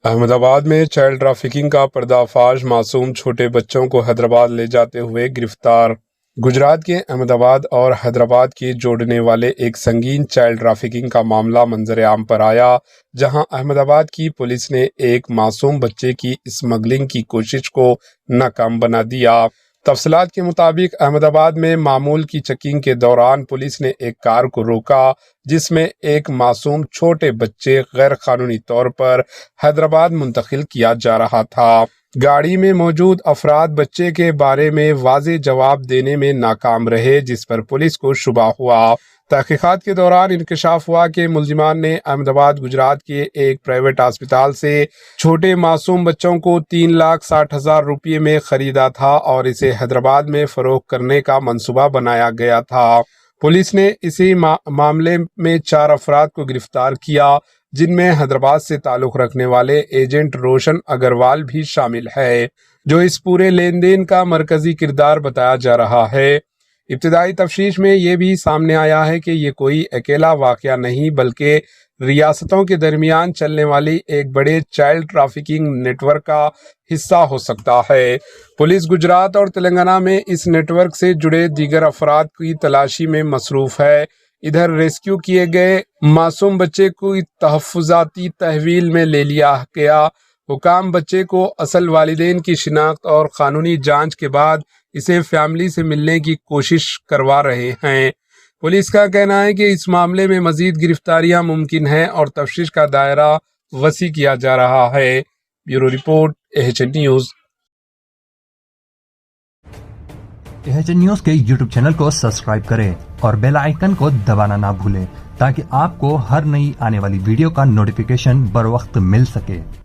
احمد آباد میں child trafficking کا پردہ فاش، معصوم چھوٹے بچوں کو حیدرآباد لے جاتے ہوئے گرفتار۔ گجرات کے احمد آباد اور حیدرآباد کے جوڑنے والے ایک سنگین چائلڈ ٹریفکنگ کا معاملہ منظر عام پر آیا، جہاں احمد آباد کی پولیس نے ایک معصوم بچے کی اسمگلنگ کی کوشش کو ناکام بنا دیا۔ تفصیلات کے مطابق احمد آباد میں معمول کی چیکنگ کے دوران پولیس نے ایک کار کو روکا جس میں ایک معصوم چھوٹے بچے غیر قانونی طور پر حیدرآباد منتقل کیا جا رہا تھا۔ گاڑی میں موجود افراد بچے کے بارے میں واضح جواب دینے میں ناکام رہے، جس پر پولیس کو شبہ ہوا۔ تحقیقات کے دوران انکشاف ہوا کہ ملزمان نے احمد آباد گجرات کے ایک پرائیویٹ ہسپتال سے چھوٹے معصوم بچوں کو 3,60,000 روپے میں خریدا تھا اور اسے حیدرآباد میں فروخت کرنے کا منصوبہ بنایا گیا تھا۔ پولیس نے اسی معاملے میں 4 افراد کو گرفتار کیا، جن میں حیدرآباد سے تعلق رکھنے والے ایجنٹ روشن اگروال بھی شامل ہے، جو اس پورے لین دین کا مرکزی کردار بتایا جا رہا ہے۔ ابتدائی تفتیش میں یہ بھی سامنے آیا ہے کہ یہ کوئی اکیلا واقعہ نہیں بلکہ ریاستوں کے درمیان چلنے والی ایک بڑے چائلڈ ٹریفکنگ نیٹ ورک کا حصہ ہو سکتا ہے۔ پولیس گجرات اور تلنگانہ میں اس نیٹ ورک سے جڑے دیگر افراد کی تلاشی میں مصروف ہے۔ ادھر ریسکیو کیے گئے معصوم بچے کو تحفظاتی تحویل میں لے لیا گیا۔ حکام بچے کو اصل والدین کی شناخت اور قانونی جانچ کے بعد اسے فیملی سے ملنے کی کوشش کروا رہے ہیں۔ پولیس کا کہنا ہے کہ اس معاملے میں مزید گرفتاریاں ممکن ہیں اور تفتیش کا دائرہ وسیع کیا جا رہا ہے۔ Bureau report, AHN news. AHN news کے YouTube چینل کو سبسکرائب کریں اور بیل آئیکن کو دبانا نہ بھولیں تاکہ آپ کو ہر نئی آنے والی ویڈیو کا نوٹیفیکیشن بر وقت مل سکے۔